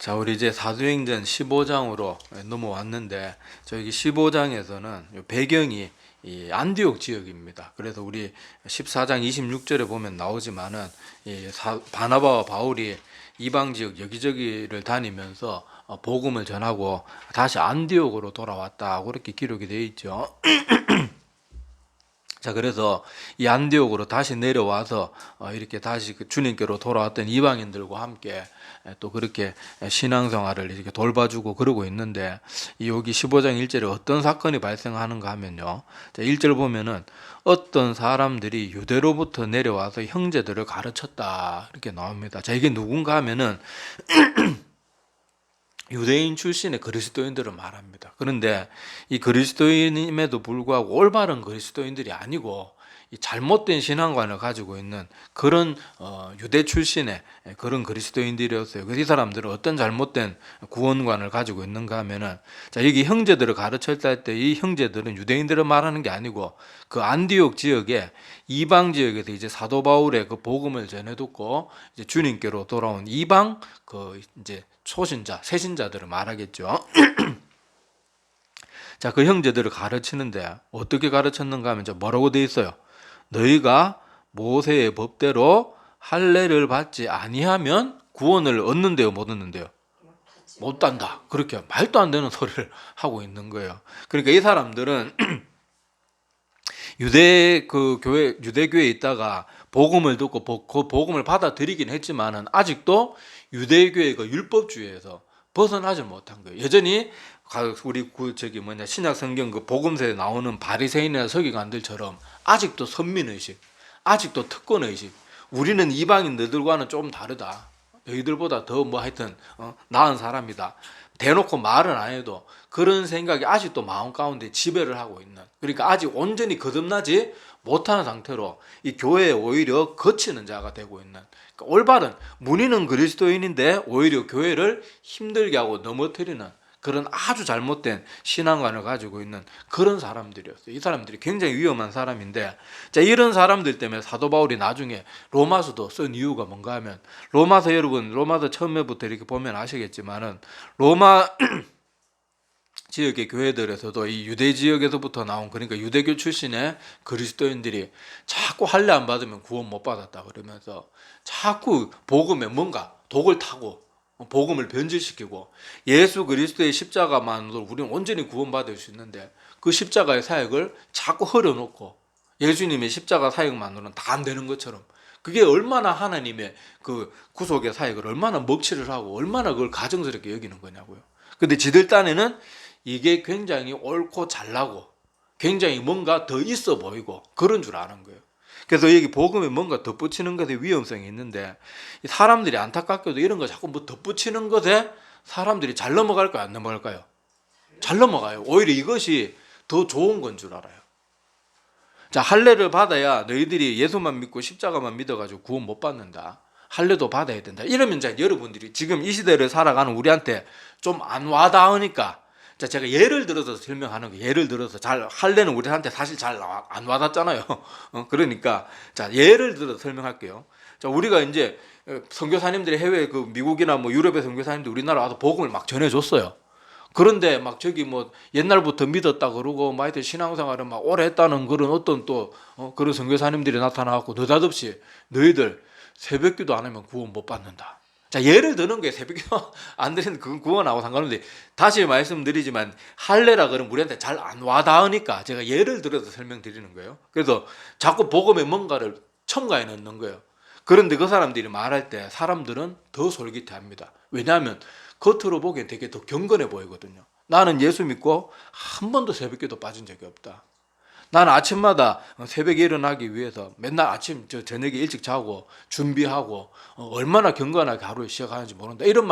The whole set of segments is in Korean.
자, 우리 이제 사도행전 15장으로 넘어왔는데, 저기 15장에서는 배경이 이 안디옥 지역입니다. 그래서 우리 14장 26절에 보면 나오지만은 바나바와 바울이 이방 지역 여기저기를 다니면서 복음을 전하고 다시 안디옥으로 돌아왔다, 그렇게 기록이 되어 있죠. 자, 그래서 이 안디옥으로 다시 내려와서 이렇게 다시 그 주님께로 돌아왔던 이방인들과 함께 또 그렇게 신앙생활을 이렇게 돌봐주고 그러고 있는데, 여기 15장 1절에 어떤 사건이 발생하는가 하면요. 자, 1절 보면은 어떤 사람들이 유대로부터 내려와서 형제들을 가르쳤다, 이렇게 나옵니다. 자, 이게 누군가 하면은 유대인 출신의 그리스도인들을 말합니다. 그런데 이 그리스도인임에도 불구하고 올바른 그리스도인들이 아니고 이 잘못된 신앙관을 가지고 있는 그런 유대 출신의 그런 그리스도인들이었어요. 그래서 이 사람들은 어떤 잘못된 구원관을 가지고 있는가 하면은, 자, 여기 형제들을 가르쳤다 할 때 이 형제들은 유대인들을 말하는 게 아니고 그 안디옥 지역에 이방 지역에서 이제 사도 바울의 그 복음을 전해 듣고 이제 주님께로 돌아온 이방 그 이제 초신자, 새신자들을 말하겠죠. 자, 그 형제들을 가르치는데 어떻게 가르쳤는가 하면 뭐라고 돼 있어요? 너희가 모세의 법대로 할례를 받지 아니하면 구원을 얻는데요, 못 얻는데요? 못 단다. 그렇게 말도 안 되는 소리를 하고 있는 거예요. 그러니까 이 사람들은 유대교회에 있다가 복음을 듣고 그 복음을 받아들이긴 했지만은 아직도 유대교회 그 율법주의에서 벗어나지 못한 거예요. 여전히 우리 신약 성경 그 복음서에 나오는 바리새인이나 서기관들처럼 아직도 선민의식, 아직도 특권의식, 우리는 이방인들과는 좀 다르다, 너희들보다 더 하여튼 나은 사람이다, 대놓고 말은 안 해도 그런 생각이 아직도 마음 가운데 지배를 하고 있는, 그러니까 아직 온전히 거듭나지 못하는 상태로 이 교회에 오히려 거치는 자가 되고 있는, 그러니까 올바른 문의는 그리스도인인데 오히려 교회를 힘들게 하고 넘어뜨리는 그런 아주 잘못된 신앙관을 가지고 있는 그런 사람들이었어요. 이 사람들이 굉장히 위험한 사람인데, 자, 이런 사람들 때문에 사도 바울이 나중에 로마서도 쓴 이유가 뭔가 하면, 로마서 여러분, 로마서 처음에부터 이렇게 보면 아시겠지만은 로마 지역의 교회들에서도 이 유대 지역에서부터 나온, 그러니까 유대교 출신의 그리스도인들이 자꾸 할례 안 받으면 구원 못 받았다 그러면서 자꾸 복음에 뭔가 독을 타고 복음을 변질시키고, 예수 그리스도의 십자가만으로 우리는 온전히 구원받을 수 있는데 그 십자가의 사역을 자꾸 흐려놓고 예수님의 십자가 사역만으로는 다 안 되는 것처럼, 그게 얼마나 하나님의 그 구속의 사역을 얼마나 먹칠을 하고 얼마나 그걸 가정스럽게 여기는 거냐고요. 근데 지들 딴에는 이게 굉장히 옳고 잘나고 굉장히 뭔가 더 있어 보이고 그런 줄 아는 거예요. 그래서 여기 복음에 뭔가 덧붙이는 것에 위험성이 있는데, 사람들이 안타깝게도 이런 거 자꾸 덧붙이는 것에 사람들이 잘 넘어갈까요, 안 넘어갈까요? 잘 넘어가요. 오히려 이것이 더 좋은 건 줄 알아요. 자, 할례를 받아야 너희들이 예수만 믿고 십자가만 믿어가지고 구원 못 받는다, 할례도 받아야 된다, 이러면 이제 여러분들이 지금 이 시대를 살아가는 우리한테 좀 안 와닿으니까, 자, 제가 예를 들어서 설명하는 거예요. 예를 들어서 할례는 우리한테 사실 잘 안 와닿잖아요. 그러니까 자, 예를 들어서 설명할게요. 자, 우리가 이제 선교사님들이 해외 그 미국이나 유럽의 선교사님들 우리나라 와서 복음을 막 전해줬어요. 그런데 막 옛날부터 믿었다 그러고 하여튼 신앙생활을 막 오래 했다는 그런 어떤 또 그런 선교사님들이 나타나갖고 느닷없이 너희들 새벽기도 안 하면 구원 못 받는다. 자, 예를 드는 게 새벽기도 안 드리는 그건 구원하고 상관없는데, 다시 말씀드리지만 할례라 그러면 우리한테 잘 안 와닿으니까 제가 예를 들어서 설명드리는 거예요. 그래서 자꾸 복음에 뭔가를 첨가해 넣는 거예요. 그런데 그 사람들이 말할 때 사람들은 더 솔깃해합니다. 왜냐하면 겉으로 보기엔 되게 더 경건해 보이거든요. 나는 예수 믿고 한 번도 새벽기도 빠진 적이 없다. 나는 아침마다 새벽에 일어나기 위해서 맨날 아침 저녁에 일찍 자고 준비하고 얼마나 경건하게 하루를 시작하는지 모른다, 이런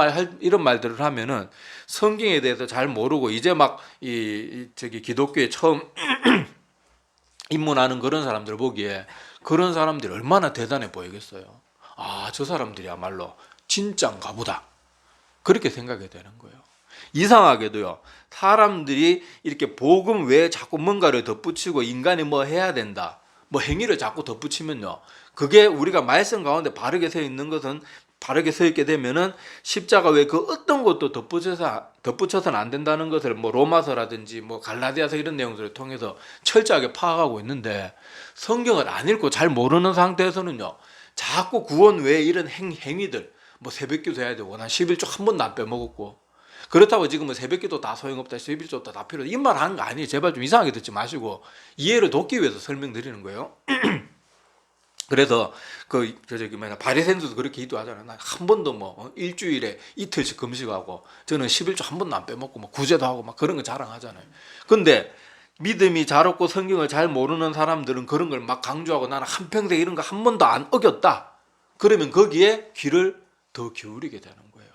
말들을 하면은 성경에 대해서 잘 모르고 이제 막 기독교에 처음 입문하는 그런 사람들 보기에 그런 사람들이 얼마나 대단해 보이겠어요. 아, 저 사람들이야말로 진짠가 보다, 그렇게 생각이 되는 거예요. 이상하게도요, 사람들이 이렇게 복음 외에 자꾸 뭔가를 덧붙이고 인간이 뭐 해야 된다, 행위를 자꾸 덧붙이면요, 그게 우리가 말씀 가운데 바르게 서 있는 것은 바르게 서 있게 되면은 십자가 외에 그 어떤 것도 덧붙여서는 안 된다는 것을 뭐 로마서라든지 뭐 갈라디아서 이런 내용들을 통해서 철저하게 파악하고 있는데, 성경을 안 읽고 잘 모르는 상태에서는요, 자꾸 구원 외에 이런 행위들, 뭐 새벽기도 해야 되고, 난 11조 한 번도 안 빼먹었고, 그렇다고 지금 뭐 새벽기도 다 소용없다, 11조도 다 필요하다, 이 말 하는 거 아니에요. 제발 좀 이상하게 듣지 마시고 이해를 돕기 위해서 설명드리는 거예요. 그래서 바리새인들도 그렇게 기도하잖아요. 나 한 번도 뭐 일주일에 이틀씩 금식하고 저는 11조 한 번도 안 빼먹고 뭐 구제도 하고 막 그런 거 자랑하잖아요. 근데 믿음이 잘 없고 성경을 잘 모르는 사람들은 그런 걸 막 강조하고 나는 한평생 이런 거 한 번도 안 어겼다. 그러면 거기에 귀를 더 기울이게 되는 거예요.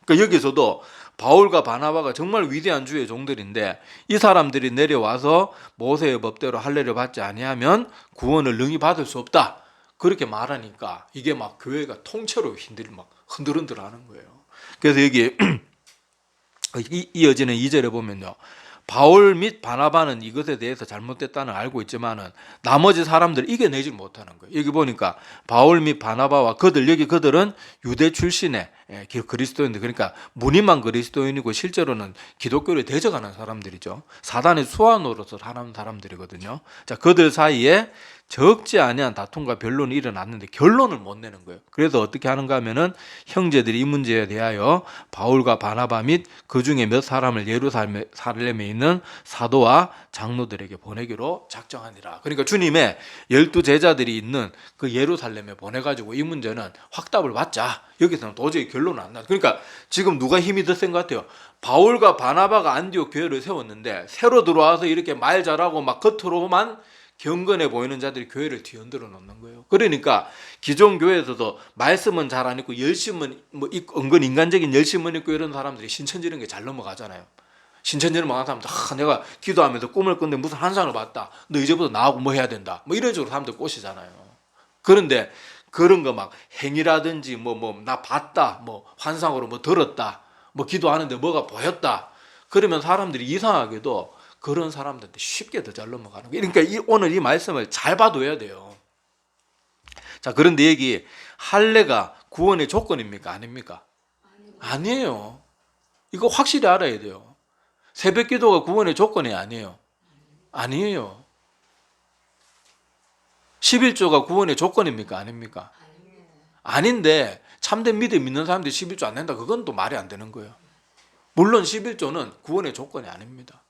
그러니까 여기서도 바울과 바나바가 정말 위대한 주의 종들인데, 이 사람들이 내려와서 모세의 법대로 할례를 받지 아니하면 구원을 능히 받을 수 없다. 그렇게 말하니까 이게 막 교회가 통째로 막 흔들흔들하는 거예요. 그래서 여기 이어지는 2절에 보면요, 바울 및 바나바는 이것에 대해서 잘못됐다는 알고 있지만은 나머지 사람들 이겨내지 못하는 거예요. 여기 보니까 바울 및 바나바와 그들은 유대 출신의 그리스도인들, 그러니까 무늬만 그리스도인이고 실제로는 기독교를 대적하는 사람들이죠. 사단의 수완으로서 사는 사람들이거든요. 자, 그들 사이에 적지 아니한 다툼과 변론이 일어났는데 결론을 못 내는 거예요. 그래서 어떻게 하는가 하면은 형제들이 이 문제에 대하여 바울과 바나바 및 그 중에 몇 사람을 예루살렘에 있는 사도와 장로들에게 보내기로 작정하니라. 그러니까 주님의 12 제자들이 있는 그 예루살렘에 보내가지고 이 문제는 확답을 받자. 여기서는 도저히 결론은 안 나. 그러니까 지금 누가 힘이 더 센 것 같아요? 바울과 바나바가 안디옥 교회를 세웠는데 새로 들어와서 이렇게 말 잘하고 막 겉으로만 경건해 보이는 자들이 교회를 뒤흔들어 놓는 거예요. 그러니까 기존 교회에서도 말씀은 잘 안 읽고 열심은 뭐 은근 인간적인 열심은 있고 이런 사람들이 신천지는 게 잘 넘어가잖아요. 신천지를 망한 사람들, 내가 기도하면서 꿈을 꿨는데 무슨 환상을 봤다, 너 이제부터 나하고 뭐 해야 된다, 뭐 이런 식으로 사람들 꼬시잖아요. 그런데 그런 거 막 행위라든지 나 봤다, 뭐 환상으로 뭐 들었다, 뭐 기도하는데 뭐가 보였다, 그러면 사람들이 이상하게도 그런 사람들한테 쉽게 더 잘 넘어가는 거예요. 그러니까 오늘 이 말씀을 잘 봐둬야 돼요. 자, 그런데 여기 할례가 구원의 조건입니까? 아닙니까? 아니에요. 이거 확실히 알아야 돼요. 새벽 기도가 구원의 조건이 아니에요. 아니에요. 11조가 구원의 조건입니까? 아닙니까? 아닌데 참된 믿음 있는 사람들이 11조 안 낸다, 그건 또 말이 안 되는 거예요. 물론 11조는 구원의 조건이 아닙니다.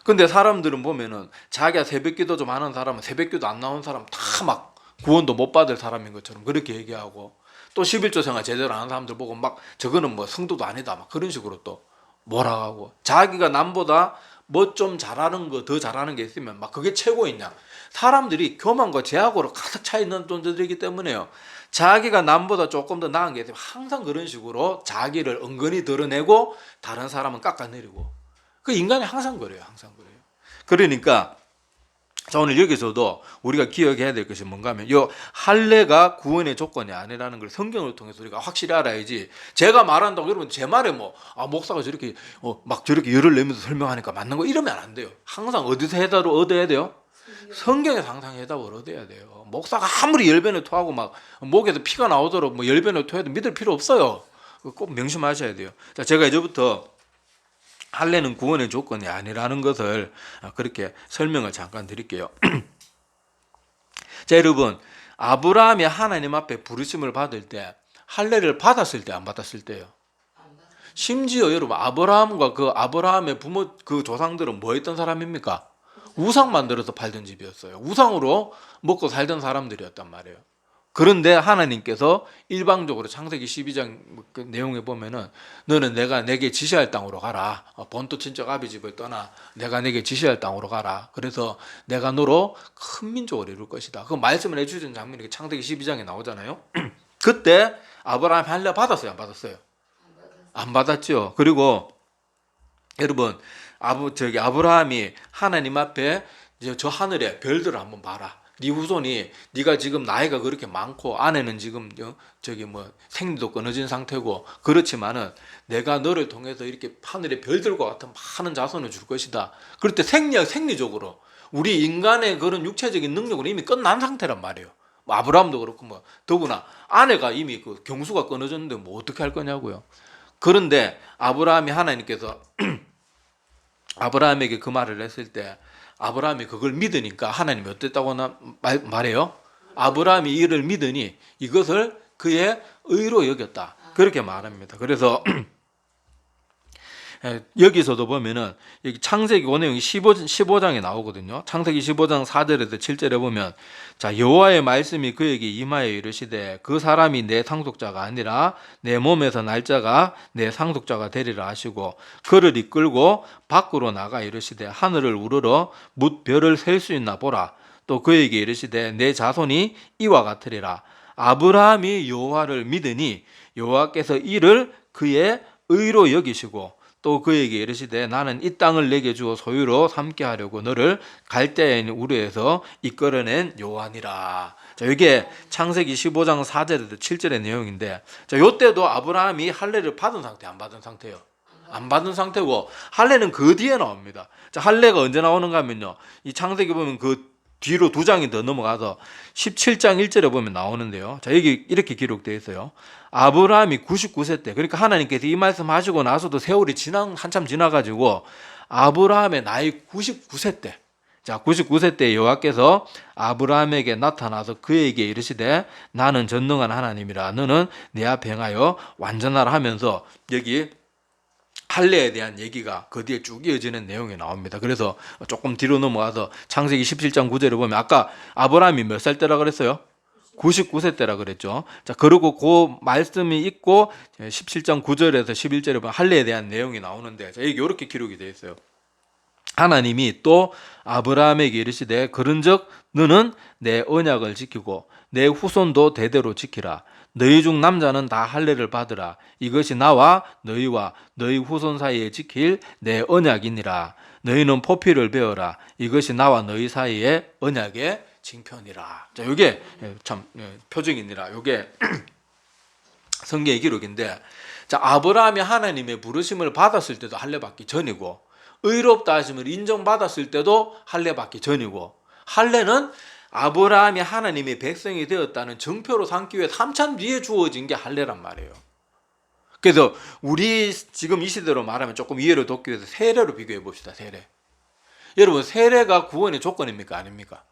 근데 사람들은 보면은 자기가 새벽기도 좀 하는 사람은 새벽기도 안 나온 사람 다 막 구원도 못 받을 사람인 것처럼 그렇게 얘기하고, 또 11조 생활 제대로 하는 사람들 보고 막 저거는 뭐 성도도 아니다 막 그런 식으로 또 몰아가고, 자기가 남보다 뭐 좀 잘하는 거, 더 잘하는 게 있으면 막 그게 최고이냐. 사람들이 교만과 제약으로 가득 차 있는 존재들이기 때문에요. 자기가 남보다 조금 더 나은 게 있으면 항상 그런 식으로 자기를 은근히 드러내고 다른 사람은 깎아내리고, 그 인간이 항상 그래요. 항상 그래요. 그러니까 자, 오늘 여기서도 우리가 기억해야 될 것이 뭔가 하면 이 할례가 구원의 조건이 아니라는 걸 성경을 통해서 우리가 확실히 알아야지, 제가 말한다고 여러분 제 말에 목사가 저렇게 막 저렇게 열을 내면서 설명하니까 맞는 거 이러면 안 돼요. 항상 어디서 해답을 얻어야 돼요? 성경에서 항상 해답을 얻어야 돼요. 목사가 아무리 열변을 토하고 막 목에서 피가 나오도록 뭐 열변을 토해도 믿을 필요 없어요. 꼭 명심하셔야 돼요. 자, 제가 이제부터 할례는 구원의 조건이 아니라는 것을 그렇게 설명을 잠깐 드릴게요. 자, 여러분, 아브라함이 하나님 앞에 부르심을 받을 때 할례를 받았을 때 안 받았을 때요? 심지어 여러분, 아브라함과 그 아브라함의 부모 그 조상들은 뭐 했던 사람입니까? 우상 만들어서 팔던 집이었어요. 우상으로 먹고 살던 사람들이었단 말이에요. 그런데 하나님께서 일방적으로 창세기 12장 그 내용에 보면은 너는 내가 내게 지시할 땅으로 가라. 본토 친척 아비 집을 떠나 내가 내게 지시할 땅으로 가라. 그래서 내가 너로 큰 민족을 이룰 것이다. 그 말씀을 해주신 장면이 창세기 12장에 나오잖아요. 그때 아브라함이 할례 받았어요? 안 받았어요? 안 받았죠. 그리고 여러분, 아브라함이 하나님 앞에 저 하늘에 별들을 한번 봐라. 네 후손이, 네가 지금 나이가 그렇게 많고 아내는 지금 생리도 끊어진 상태고 그렇지만은 내가 너를 통해서 이렇게 하늘의 별들과 같은 많은 자손을 줄 것이다. 그럴 때 생리적으로 우리 인간의 그런 육체적인 능력으로 이미 끝난 상태란 말이에요. 뭐 아브라함도 그렇고 뭐 더구나 아내가 이미 그 경수가 끊어졌는데 뭐 어떻게 할 거냐고요. 그런데 아브라함이 하나님께서 아브라함에게 그 말을 했을 때 아브라함이 그걸 믿으니까 하나님이 어땠다고 말해요? 아브라함이 이를 믿으니 이것을 그의 의로 여겼다. 그렇게 말합니다. 그래서 여기서도 보면은 여기 창세기 그 내용이 15장에 나오거든요. 창세기 15장 4절에서 7절에 보면 자 여호와의 말씀이 그에게 임하여 이르시되 그 사람이 내 상속자가 아니라 내 몸에서 날 자가 내 상속자가 되리라 하시고 그를 이끌고 밖으로 나가 이르시되 하늘을 우러러 뭇 별을 셀 수 있나 보라. 또 그에게 이르시되 내 자손이 이와 같으리라. 아브라함이 여호와를 믿으니 여호와께서 이를 그의 의로 여기시고 또 그에게 이르시되 나는 이 땅을 내게 주어 소유로 삼게 하려고 너를 갈대아인 우르에서 이끌어낸 여호와니라. 자, 이게 창세기 15장 4절에서 7절의 내용인데 자, 요때도 아브라함이 할례를 받은 상태 안 받은 상태예요. 안 받은 상태고 할례는 그 뒤에 나옵니다. 자, 할례가 언제 나오는가 하면요. 이 창세기 보면 그 뒤로 2장이 더 넘어가서 17장 1절에 보면 나오는데요. 자, 여기 이렇게 기록되어 있어요. 아브라함이 99세 때, 그러니까 하나님께서 이 말씀 하시고 나서도 세월이 한참 지나가지고 아브라함의 나이 99세 때, 자, 99세 때 여호와께서 아브라함에게 나타나서 그에게 이르시되 나는 전능한 하나님이라 너는 내 앞에 행하여 완전하라 하면서 여기 할례에 대한 얘기가 그 뒤에 쭉 이어지는 내용이 나옵니다. 그래서 조금 뒤로 넘어가서 창세기 17장 9절에 보면 아까 아브라함이 몇 살 때라 그랬어요? 99세 때라 그랬죠. 자, 그리고 그 말씀이 있고 17장 9절에서 11절에 보면 할례에 대한 내용이 나오는데 자, 여기 이렇게 기록이 되어 있어요. 하나님이 또 아브라함에게 이르시되 그런즉 너는 내 언약을 지키고 내 후손도 대대로 지키라. 너희 중 남자는 다 할례를 받으라. 이것이 나와 너희와 너희 후손 사이에 지킬 내 언약이니라. 너희는 포피를 베어라. 이것이 나와 너희 사이에 언약의 징표니라. 자, 이게 참 표징이니라. 이게 성경의 기록인데, 자, 아브라함이 하나님의 부르심을 받았을 때도 할례 받기 전이고, 의롭다 하심을 인정받았을 때도 할례 받기 전이고, 할례는 아브라함이 하나님의 백성이 되었다는 증표로 삼기 위해 한참 뒤에 주어진 게 할례란 말이에요. 그래서 우리 지금 이 시대로 말하면 조금 이해를 돕기 위해서 세례로 비교해 봅시다. 세례. 여러분, 세례가 구원의 조건입니까? 아닙니까?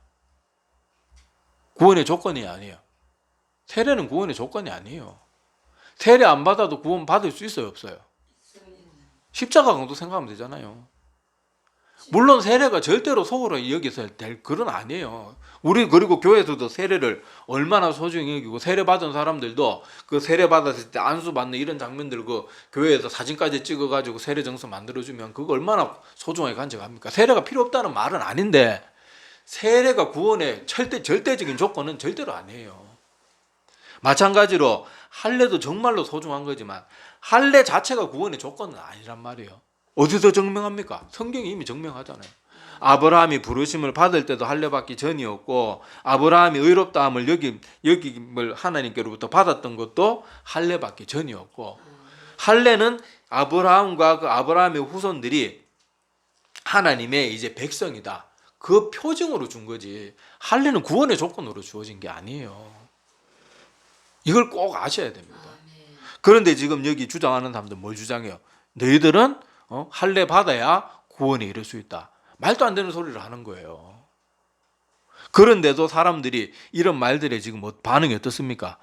구원의 조건이 아니에요. 세례는 구원의 조건이 아니에요. 세례 안 받아도 구원 받을 수 있어요? 없어요? 십자가 강도 생각하면 되잖아요. 물론 세례가 절대로 소홀히 여기서 될 그런 아니에요. 우리 그리고 교회에서도 세례를 얼마나 소중히 여기고 세례 받은 사람들도 그 세례 받았을 때 안수 받는 이런 장면들 그 교회에서 사진까지 찍어가지고 세례 정서 만들어주면 그거 얼마나 소중하게 간직합니까? 세례가 필요 없다는 말은 아닌데 세례가 구원의 절대적인 조건은 절대로 아니에요. 마찬가지로 할례도 정말로 소중한 거지만 할례 자체가 구원의 조건은 아니란 말이에요. 어디서 증명합니까? 성경이 이미 증명하잖아요. 아브라함이 부르심을 받을 때도 할례 받기 전이었고 아브라함이 의롭다함을 여김을 하나님께로부터 받았던 것도 할례 받기 전이었고 할례는 아브라함과 그 아브라함의 후손들이 하나님의 이제 백성이다. 그 표징으로 준 거지. 할례는 구원의 조건으로 주어진 게 아니에요. 이걸 꼭 아셔야 됩니다. 그런데 지금 여기 주장하는 사람들 뭘 주장해요? 너희들은 할례 받아야 구원에 이를 수 있다. 말도 안 되는 소리를 하는 거예요. 그런데도 사람들이 이런 말들에 지금 반응이 어떻습니까?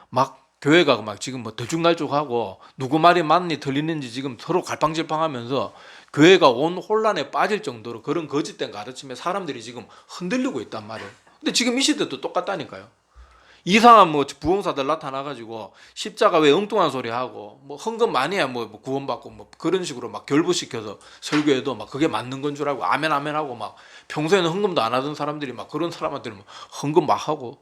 막 교회가 막 지금 들쭉날쭉하고 누구 말이 맞니 틀리는지 지금 서로 갈팡질팡하면서 교회가 온 혼란에 빠질 정도로 그런 거짓된 가르침에 사람들이 지금 흔들리고 있단 말이에요. 근데 지금 이 시대도 똑같다니까요. 이상한 부흥사들 나타나가지고 십자가 왜 엉뚱한 소리 하고 헌금 많이 해야 구원받고 그런 식으로 막 결부시켜서 설교해도 막 그게 맞는 건 줄 알고 아멘 아멘 하고 막 평소에는 헌금도 안 하던 사람들이 막 그런 사람한테 헌금 막 하고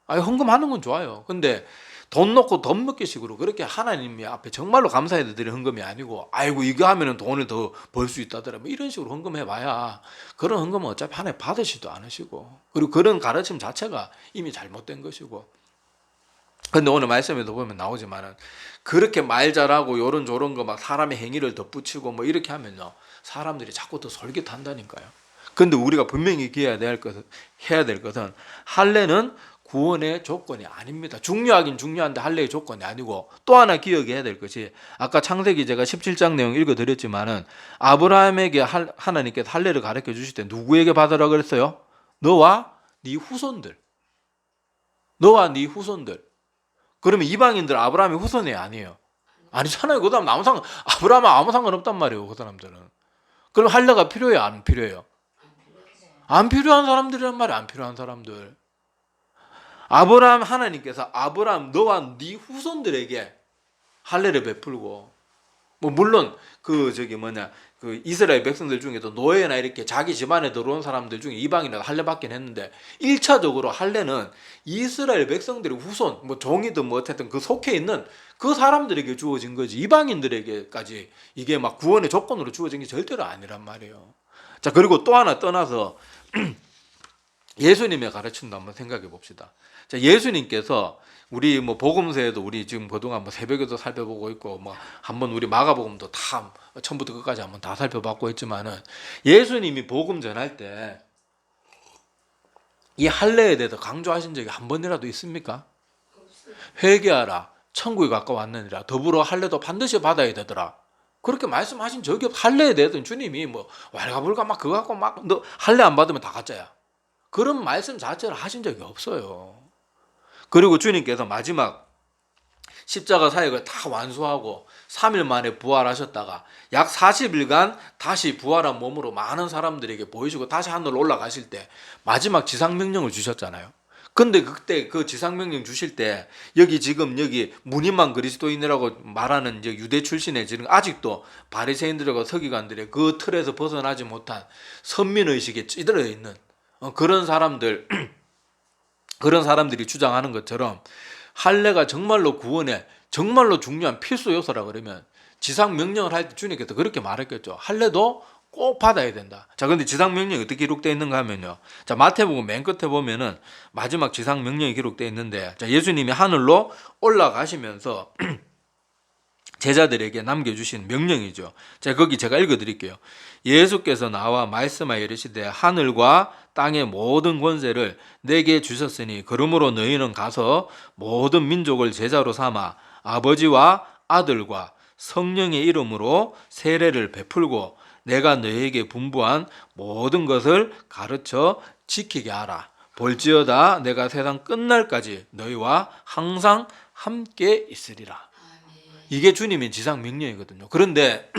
헌금하는 건 좋아요. 근데 돈 놓고 돈 먹기식으로 그렇게 하나님 앞에 정말로 감사해야 드릴 헌금이 아니고 아이고 이거 하면은 돈을 더 벌 수 있다더라 이런 식으로 헌금해봐야 그런 헌금은 어차피 하나님 받으시도 않으시고 그리고 그런 가르침 자체가 이미 잘못된 것이고 근데 오늘 말씀에도 보면 나오지만은 그렇게 말 잘하고 요런저런 거 막 사람의 행위를 덧붙이고 이렇게 하면요 사람들이 자꾸 더 솔깃한다니까요. 근데 우리가 분명히 해야 될 것은 할례는 구원의 조건이 아닙니다. 중요하긴 중요한데 할례의 조건이 아니고, 또 하나 기억해야 될 것이, 아까 창세기 제가 17장 내용 읽어드렸지만은 아브라함에게 하나님께서 할례를 가르쳐 주실 때 누구에게 받으라 그랬어요? 너와 네 후손들. 너와 네 후손들. 그러면 이방인들 아브라함의 후손이 아니에요. 아니잖아요. 그 다음 아브라함은 아무 상관없단 말이에요. 그 사람들은. 그럼 할례가 필요해요? 안 필요해요? 안 필요한 사람들이란 말이에요. 안 필요한 사람들. 하나님께서 아브라함 너와 네 후손들에게 할례를 베풀고, 뭐 물론 그 이스라엘 백성들 중에도 노예나 이렇게 자기 집안에 들어온 사람들 중에 이방인이라도 할례 받긴 했는데, 1차적으로 할례는 이스라엘 백성들의 후손, 뭐 종이든 뭐 어쨌든 그 속해 있는 그 사람들에게 주어진 거지, 이방인들에게까지 이게 막 구원의 조건으로 주어진 게 절대로 아니란 말이에요. 자, 그리고 또 하나 떠나서 예수님의 가르침도 한번 생각해 봅시다. 자, 예수님께서 우리 뭐 복음서에도 우리 지금 그동안 뭐 새벽에도 살펴보고 있고, 뭐 한번 우리 마가복음도 다 처음부터 끝까지 한번 다 살펴봤고 했지만은, 예수님이 복음 전할 때 이 할례에 대해서 강조하신 적이 한 번이라도 있습니까? 회개하라, 천국이 가까웠느니라, 더불어 할례도 반드시 받아야 되더라. 그렇게 말씀하신 적이 할례에 대해서는 주님이 뭐 왈가불가 막 그거 갖고 막 너 할례 안 받으면 다 가짜야, 그런 말씀 자체를 하신 적이 없어요. 그리고 주님께서 마지막 십자가 사역을 다 완수하고 3일 만에 부활하셨다가 약 40일간 다시 부활한 몸으로 많은 사람들에게 보이시고 다시 하늘로 올라가실 때 마지막 지상명령을 주셨잖아요. 근데 그때 그 지상명령 주실 때 여기 무늬만 그리스도인이라고 말하는 이제 유대 출신의 지금 아직도 바리새인들과 서기관들의 그 틀에서 벗어나지 못한 선민의식에 찌들어 있는 그런 사람들이 주장하는 것처럼, 할례가 정말로 구원에 정말로 중요한 필수 요소라 그러면 지상 명령을 할 때 주님께서 그렇게 말했겠죠. 할례도 꼭 받아야 된다. 자, 근데 지상 명령이 어떻게 기록되어 있는가 하면요. 자, 마태복음 맨 끝에 보면은 마지막 지상 명령이 기록되어 있는데, 자, 예수님이 하늘로 올라가시면서 제자들에게 남겨주신 명령이죠. 자, 거기 제가 읽어드릴게요. 예수께서 나와 말씀하여 이르시되 하늘과 땅의 모든 권세를 내게 주셨으니 그러므로 너희는 가서 모든 민족을 제자로 삼아 아버지와 아들과 성령의 이름으로 세례를 베풀고 내가 너희에게 분부한 모든 것을 가르쳐 지키게 하라. 볼지어다 내가 세상 끝날까지 너희와 항상 함께 있으리라. 이게 주님의 지상 명령이거든요. 그런데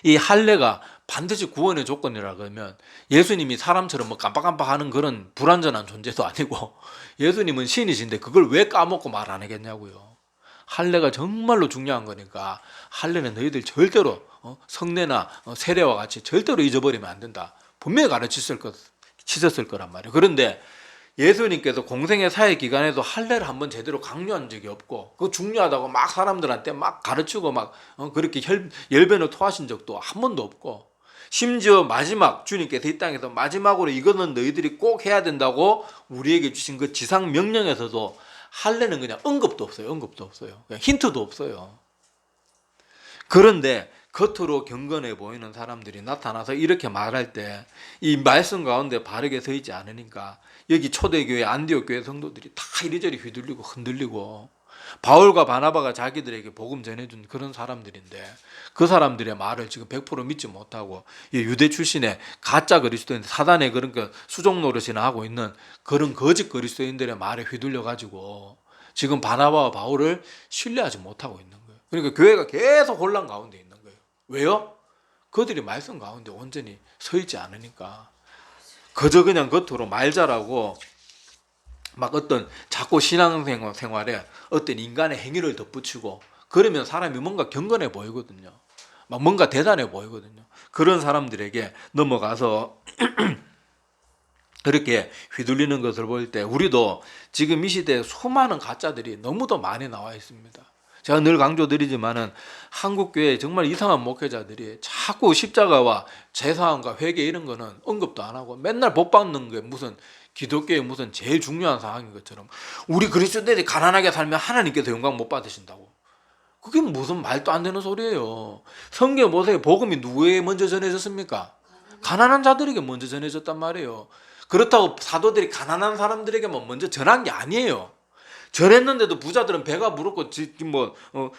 이 할례가 반드시 구원의 조건이라 그러면 예수님이 사람처럼 뭐 깜빡깜빡하는 그런 불완전한 존재도 아니고, 예수님은 신이신데 그걸 왜 까먹고 말 안 하겠냐고요. 할례가 정말로 중요한 거니까 할례는 너희들 절대로 성례나 세례와 같이 절대로 잊어버리면 안 된다. 분명히 가르치셨을 거란 말이에요. 그런데 예수님께서 공생의 사회 기간에도 할례를 한번 제대로 강요한 적이 없고, 그거 중요하다고 막 사람들한테 막 가르치고 막 그렇게 열변을 토하신 적도 한 번도 없고, 심지어 마지막 주님께서 이 땅에서 마지막으로 이거는 너희들이 꼭 해야 된다고 우리에게 주신 그 지상 명령에서도 할례는 그냥 언급도 없어요. 그냥 힌트도 없어요. 그런데 겉으로 경건해 보이는 사람들이 나타나서 이렇게 말할 때 이 말씀 가운데 바르게 서 있지 않으니까 여기 초대교회 안디옥 교회 성도들이 다 이리저리 휘둘리고 흔들리고, 바울과 바나바가 자기들에게 복음 전해준 그런 사람들인데 그 사람들의 말을 지금 100% 믿지 못하고 유대 출신의 가짜 그리스도인, 사단의 그런 수종 노릇이나 하고 있는 그런 거짓 그리스도인들의 말에 휘둘려 가지고 지금 바나바와 바울을 신뢰하지 못하고 있는 거예요. 그러니까 교회가 계속 혼란 가운데 있는 거예요. 왜요? 그들이 말씀 가운데 온전히 서 있지 않으니까. 그저 그냥 겉으로 말 잘하고 막 어떤 자꾸 신앙생활에 어떤 인간의 행위를 덧붙이고 그러면 사람이 뭔가 경건해 보이거든요. 막 뭔가 대단해 보이거든요. 그런 사람들에게 넘어가서 그렇게 휘둘리는 것을 볼 때 우리도 지금 이 시대에 수많은 가짜들이 너무도 많이 나와 있습니다. 제가 늘 강조드리지만은 한국교회 정말 이상한 목회자들이 자꾸 십자가와 제사함과 회개 이런 거는 언급도 안 하고 맨날 복 받는 게 무슨 기독교의 무슨 제일 중요한 상황인 것처럼, 우리 그리스도인들이 가난하게 살면 하나님께서 영광 못 받으신다고. 그게 무슨 말도 안 되는 소리예요. 성경 보세요. 복음이 누구에게 먼저 전해졌습니까? 가난한 자들에게 먼저 전해졌단 말이에요. 그렇다고 사도들이 가난한 사람들에게만 먼저 전한 게 아니에요. 전했는데도 부자들은 배가 부르고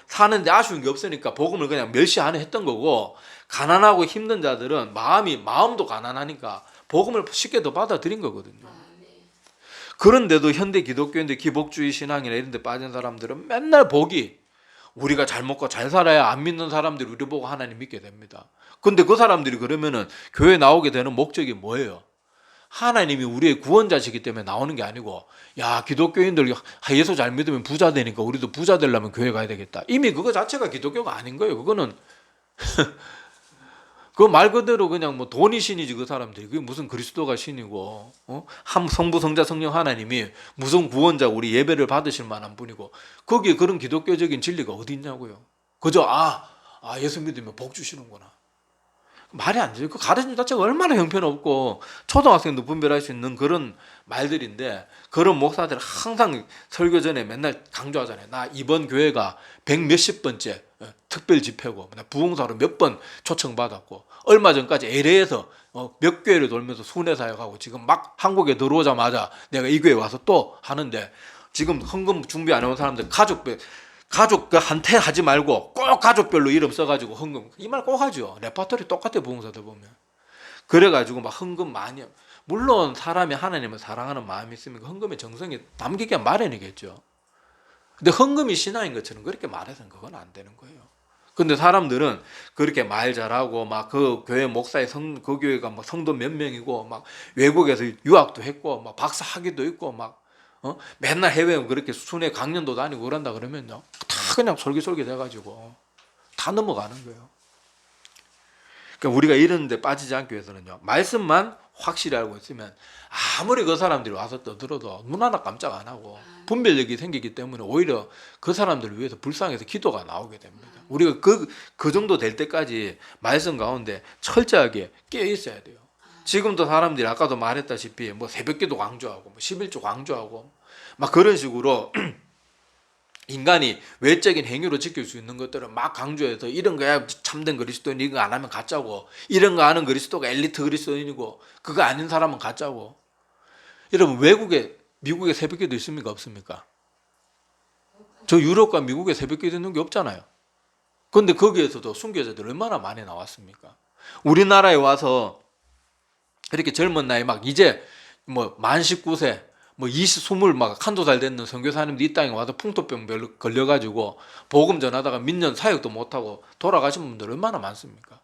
사는데 아쉬운 게 없으니까 복음을 그냥 멸시하는 했던 거고, 가난하고 힘든 자들은 마음도 가난하니까 복음을 쉽게 더 받아들인 거거든요. 그런데도 현대 기독교인들 기복주의 신앙이나 이런 데 빠진 사람들은 맨날 우리가 잘 먹고 잘 살아야 안 믿는 사람들이 우리 보고 하나님 믿게 됩니다. 근데 그 사람들이 그러면은 교회 나오게 되는 목적이 뭐예요? 하나님이 우리의 구원자시기 때문에 나오는 게 아니고, 야, 기독교인들 예수 잘 믿으면 부자 되니까 우리도 부자 되려면 교회 가야 되겠다. 이미 그거 자체가 기독교가 아닌 거예요. 그거는 그 말 그대로 그냥 돈이 신이지. 그 사람들이 그게 무슨 그리스도가 신이고, 성부 성자 성령 하나님이 무슨 구원자 우리 예배를 받으실 만한 분이고, 거기에 그런 기독교적인 진리가 어디 있냐고요. 그저 예수 믿으면 복 주시는구나. 말이 안 돼요. 그 가르침 자체가 얼마나 형편없고 초등학생도 분별할 수 있는 그런 말들인데, 그런 목사들은 항상 설교 전에 맨날 강조하잖아요. 나 이번 교회가 100몇십 번째 특별 집회고, 부흥사로 몇 번 초청받았고, 얼마 전까지 LA에서 몇 교회를 돌면서 순회 사역하고, 지금 막 한국에 들어오자마자 내가 이 교회 와서 또 하는데, 지금 헌금 준비 안 해온 사람들 가족 한테 하지 말고 꼭 가족별로 이름 써가지고 헌금, 이 말 꼭 하죠. 레파토리 똑같아, 부흥사들 보면. 그래가지고 막 헌금 많이, 물론 사람이 하나님을 사랑하는 마음이 있으면 헌금의 정성이 담기게 마련이겠죠. 근데 헌금이 신앙인 것처럼 그렇게 말해서는 그건 안 되는 거예요. 근데 사람들은 그렇게 말 잘하고, 막 그 교회 목사의 그 교회가 막 성도 몇 명이고, 막 외국에서 유학도 했고, 막 박사 학위도 있고, 막 맨날 해외 그렇게 순회 강연도 다니고 그런다 그러면요, 다 그냥 솔깃솔깃 해가지고 다 넘어가는 거예요. 그러니까 우리가 이런 데 빠지지 않기 위해서는요, 말씀만 확실히 알고 있으면 아무리 그 사람들이 와서 떠들어도 눈 하나 깜짝 안 하고 분별력이 생기기 때문에 오히려 그 사람들을 위해서 불쌍해서 기도가 나오게 됩니다. 우리가 그 정도 될 때까지 말씀 가운데 철저하게 깨어 있어야 돼요. 지금도 사람들이 아까도 말했다시피 새벽기도 강조하고 11조 강조하고 막 그런 식으로 인간이 외적인 행위로 지킬 수 있는 것들을 막 강조해서, 이런 거야 참된 그리스도인, 이거 안 하면 가짜고, 이런 거 아는 그리스도가 엘리트 그리스도인이고, 그거 아닌 사람은 가짜고. 여러분, 미국에 새벽기도 있습니까? 없습니까? 저 유럽과 미국에 새벽기도 있는 게 없잖아요. 근데 거기에서도 순교자들 얼마나 많이 나왔습니까? 우리나라에 와서 이렇게 젊은 나이 막 이제 만 19세 20 막 한두 살 됐는 선교사님들 이 땅에 와서 풍토병 걸려가지고 복음 전하다가 몇 년 사역도 못하고 돌아가신 분들 얼마나 많습니까?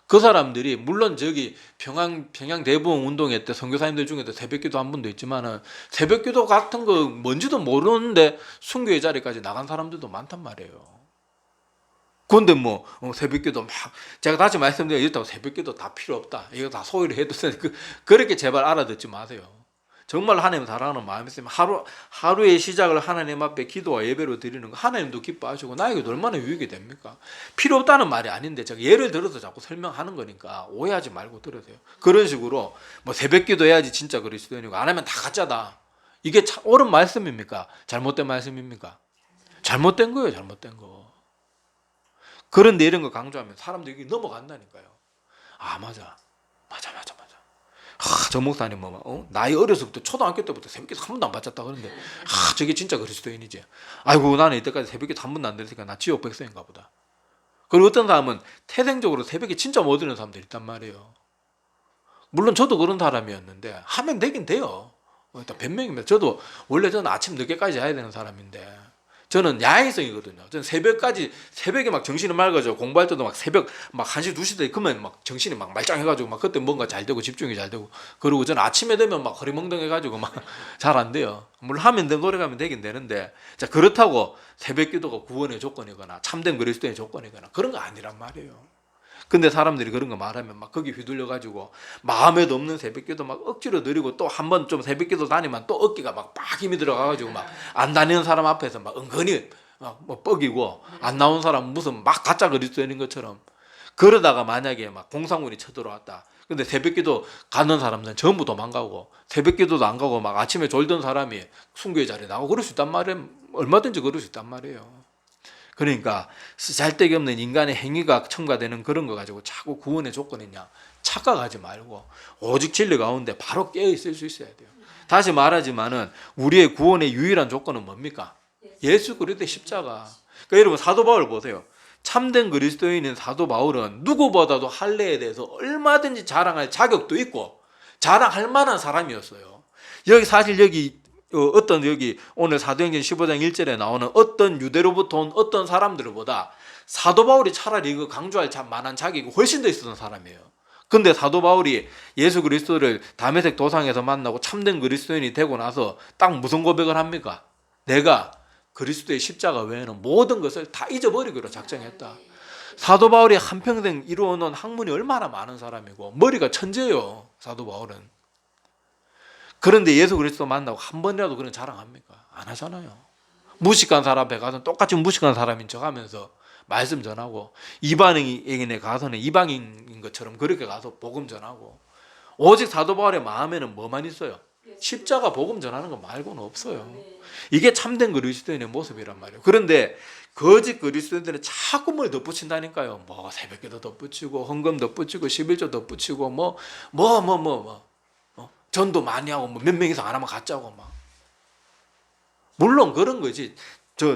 그 사람들이 물론 저기 평양 대부흥 운동회 때 선교사님들 중에도 새벽기도 한 분도 있지만은, 새벽기도 같은 거 뭔지도 모르는데 순교의 자리까지 나간 사람들도 많단 말이에요. 그런데 새벽기도 막, 제가 다시 말씀드려요. 이렇다고 새벽기도 다 필요 없다, 이거 다 소위를 해도 돼, 그렇게 제발 알아듣지 마세요. 정말 하나님 사랑하는 마음이 있으면 하루의 시작을 하나님 앞에 기도와 예배로 드리는 거 하나님도 기뻐하시고 나에게도 얼마나 유익이 됩니까? 필요 없다는 말이 아닌데 제가 예를 들어서 자꾸 설명하는 거니까 오해하지 말고 들으세요. 그런 식으로 새벽기도 해야지 진짜 그리스도인이고, 안 하면 다 가짜다, 이게 옳은 말씀입니까? 잘못된 말씀입니까? 잘못된 거예요. 잘못된 거. 그런데 이런 거 강조하면 사람들이 넘어간다니까요. 맞아. 저 목사님 나이 어려서부터 초등학교 때부터 새벽기도 한 번도 안 받았다 그러는데, 저게 진짜 그리스도인이지. 아이고, 나는 이때까지 새벽기도 한 번도 안 됐으니까 나 지옥 백성인가 보다. 그리고 어떤 사람은 태생적으로 새벽에 진짜 못 드는 사람들이 있단 말이에요. 물론 저도 그런 사람이었는데 하면 되긴 돼요. 일단 변명입니다. 원래 저는 아침 늦게까지 자야 되는 사람인데, 저는 야행성이거든요. 저는 새벽에 막 정신이 맑아져. 공부할 때도 막 새벽 1시 2시 때 그러면 막 정신이 막 말짱해가지고 막 그때 뭔가 잘 되고 집중이 잘 되고, 그리고 저는 아침에 되면 막 허리멍덩해가지고 막 잘 안 돼요. 물론 하면 노력하면 되긴 되는데, 자, 그렇다고 새벽기도가 구원의 조건이거나 참된 그리스도의 조건이거나 그런 거 아니란 말이에요. 근데 사람들이 그런 거 말하면 막 거기 휘둘려가지고 마음에도 없는 새벽기도 막 억지로 드리고, 또 한 번 좀 새벽기도 다니면 또 어깨가 막 힘이 들어가가지고 막 안 다니는 사람 앞에서 막 은근히 막 뻐기고, 안 나온 사람 무슨 막 가짜 그리스도인인 것처럼. 그러다가 만약에 막 공산군이 쳐들어왔다. 근데 새벽기도 가는 사람들은 전부 도망가고, 새벽기도도 안 가고 막 아침에 졸던 사람이 순교의 자리에 나가고 그럴 수 있단 말이에요. 얼마든지 그럴 수 있단 말이에요. 그러니까 쓰잘데기 없는 인간의 행위가 첨가되는 그런 거 가지고 자꾸 구원의 조건이냐 착각하지 말고 오직 진리 가운데 바로 깨어 있을 수 있어야 돼요. 다시 말하지만은 우리의 구원의 유일한 조건은 뭡니까? 예수 그리스도의 십자가. 그러니까 여러분 사도 바울 보세요. 참된 그리스도인인 사도 바울은 누구보다도 할례에 대해서 얼마든지 자랑할 자격도 있고 자랑할 만한 사람이었어요. 여기 사실 여기 어떤 여기 오늘 사도행전 15장 1절에 나오는 어떤 유대로부터 온 어떤 사람들보다 사도 바울이 차라리 이거 강조할 만한 자격이 훨씬 더 있었던 사람이에요. 근데 사도 바울이 예수 그리스도를 다메섹 도상에서 만나고 참된 그리스도인이 되고 나서 딱 무슨 고백을 합니까? 내가 그리스도의 십자가 외에는 모든 것을 다 잊어버리기로 작정했다. 사도 바울이 한평생 이루어놓은 학문이 얼마나 많은 사람이고 머리가 천재예요. 사도 바울은. 그런데 예수 그리스도 만나고 한 번이라도 그런 자랑합니까? 안 하잖아요. 무식한 사람 앞에 가서 똑같이 무식한 사람인 척하면서 말씀 전하고 이방인에 가서는 이방인인 것처럼 그렇게 가서 복음 전하고 오직 사도 바울의 마음에는 뭐만 있어요? 십자가 복음 전하는 거 말고는 없어요. 이게 참된 그리스도인의 모습이란 말이에요. 그런데 거짓 그리스도인들은 자꾸 뭘 덧붙인다니까요. 뭐 새벽기도 덧붙이고 헌금 덧붙이고 11조 덧붙이고 전도 많이 하고 몇 명이서 안 하면 가짜고 막. 물론 그런 거지.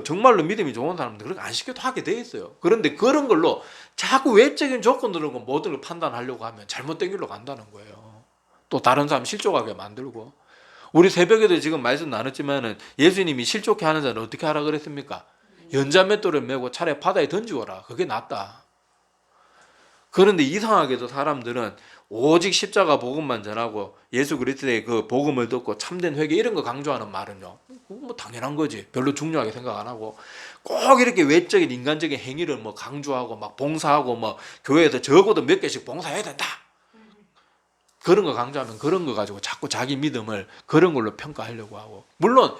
정말로 믿음이 좋은 사람들 그렇게 안 시켜도 하게 돼 있어요. 그런데 그런 걸로 자꾸 외적인 조건들로 모든 걸 판단하려고 하면 잘못된 길로 간다는 거예요. 또 다른 사람 실족하게 만들고. 우리 새벽에도 지금 말씀 나눴지만은 예수님이 실족해 하는 자는 어떻게 하라 그랬습니까? 연자맷돌을 메고 차라리 바다에 던지거라. 그게 낫다. 그런데 이상하게도 사람들은 오직 십자가 복음만 전하고 예수 그리스도의 그 복음을 듣고 참된 회개 이런 거 강조하는 말은요. 뭐 당연한 거지. 별로 중요하게 생각 안 하고 꼭 이렇게 외적인 인간적인 행위를 뭐 강조하고 막 봉사하고 뭐 교회에서 적어도 몇 개씩 봉사해야 된다. 그런 거 강조하면 그런 거 가지고 자꾸 자기 믿음을 그런 걸로 평가하려고 하고. 물론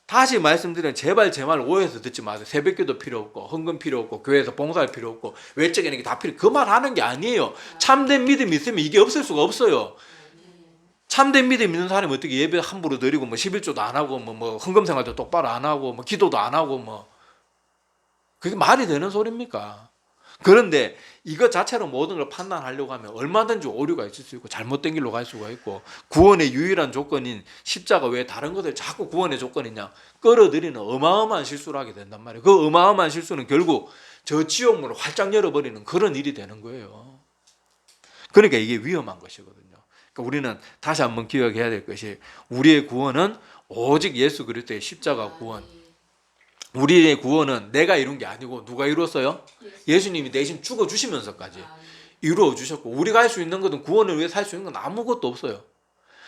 다시 말씀드리면 제발 제 말 오해해서 듣지 마세요. 새벽기도 필요 없고 헌금 필요 없고 교회에서 봉사할 필요 없고 외적인 게 다 필요. 그 말 하는 게 아니에요. 참된 믿음이 있으면 이게 없을 수가 없어요. 참된 믿음 있는 사람이 어떻게 예배 함부로 드리고 뭐 11조도 안 하고 뭐 헌금 생활도 똑바로 안 하고 뭐 기도도 안 하고 뭐 그게 말이 되는 소리입니까? 그런데 이것 자체로 모든 걸 판단하려고 하면 얼마든지 오류가 있을 수 있고 잘못된 길로 갈 수가 있고 구원의 유일한 조건인 십자가 외에 다른 것들 자꾸 구원의 조건이냐 끌어들이는 어마어마한 실수를 하게 된단 말이에요. 그 어마어마한 실수는 결국 저 지옥문을 활짝 열어버리는 그런 일이 되는 거예요. 그러니까 이게 위험한 것이거든요. 그러니까 우리는 다시 한번 기억해야 될 것이 우리의 구원은 오직 예수 그리스도의 십자가 구원. 우리의 구원은 내가 이룬 게 아니고 누가 이뤘어요? 예수님이 대신 죽어주시면서까지 이루어 주셨고 우리가 할 수 있는 것은 구원을 위해 살 수 있는 건 아무것도 없어요.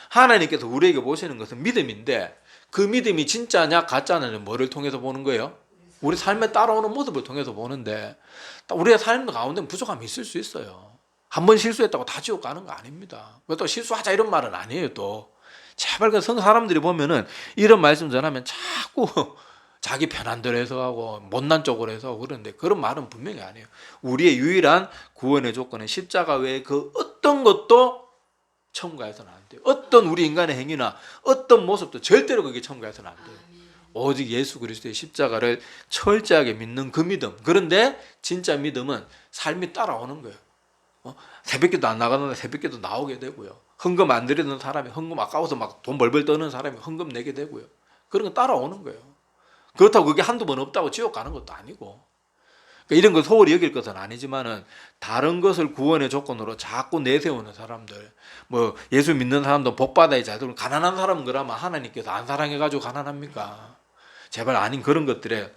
하나님께서 우리에게 보시는 것은 믿음인데 그 믿음이 진짜냐 가짜냐는 뭐를 통해서 보는 거예요? 우리 삶에 따라오는 모습을 통해서 보는데 우리의 삶 가운데 부족함이 있을 수 있어요. 한 번 실수했다고 다 지옥 가는 거 아닙니다. 또 실수하자 이런 말은 아니에요. 또 제발 그 사람들이 보면은 이런 말씀 전하면 자꾸 자기 편한 대로 해석하고 못난 쪽으로 해석하고 그러는데 그런 말은 분명히 아니에요. 우리의 유일한 구원의 조건은 십자가 외에 그 어떤 것도 첨가해서는 안 돼요. 어떤 우리 인간의 행위나 어떤 모습도 절대로 그게 첨가해서는 안 돼요. 오직 예수 그리스도의 십자가를 철저하게 믿는 그 믿음. 그런데 진짜 믿음은 삶이 따라오는 거예요. 새벽기도 안 나가는데 새벽기도 나오게 되고요. 헌금 안 드리는 사람이 헌금 아까워서 막 돈 벌벌 떠는 사람이 헌금 내게 되고요. 그런 거 따라오는 거예요. 그렇다고 그게 한두 번 없다고 지옥 가는 것도 아니고 그러니까 이런 걸 소홀히 여길 것은 아니지만은 다른 것을 구원의 조건으로 자꾸 내세우는 사람들 뭐 예수 믿는 사람도 복 받아야 잘 되고 가난한 사람은 그러면 하나님께서 안 사랑해가지고 가난합니까? 제발 아닌 그런 것들에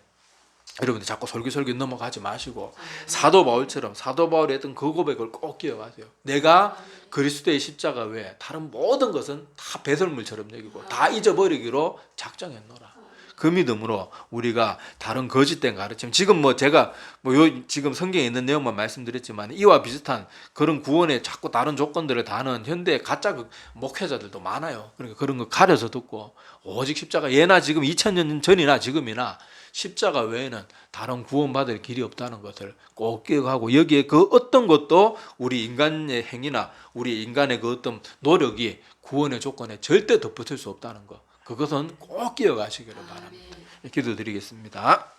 여러분들 자꾸 솔깃솔깃 넘어가지 마시고 사도 바울처럼 사도 바울이 했던 그 고백을 꼭 기억하세요. 내가 그리스도의 십자가 외에 다른 모든 것은 다 배설물처럼 여기고 다 잊어버리기로 작정했노라. 그 믿음으로 우리가 다른 거짓된 가르침 지금 뭐 제가 지금 성경에 있는 내용만 말씀드렸지만 이와 비슷한 그런 구원의 자꾸 다른 조건들을 다는 현대 가짜 목회자들도 많아요. 그러니까 그런 거 가려서 듣고 오직 십자가 예나 지금 2000년 전이나 지금이나 십자가 외에는 다른 구원받을 길이 없다는 것을 꼭 기억하고 여기에 그 어떤 것도 우리 인간의 행위나 우리 인간의 그 어떤 노력이 구원의 조건에 절대 덧붙일 수 없다는 것 그것은 꼭 기억하시기를 바랍니다. 기도드리겠습니다.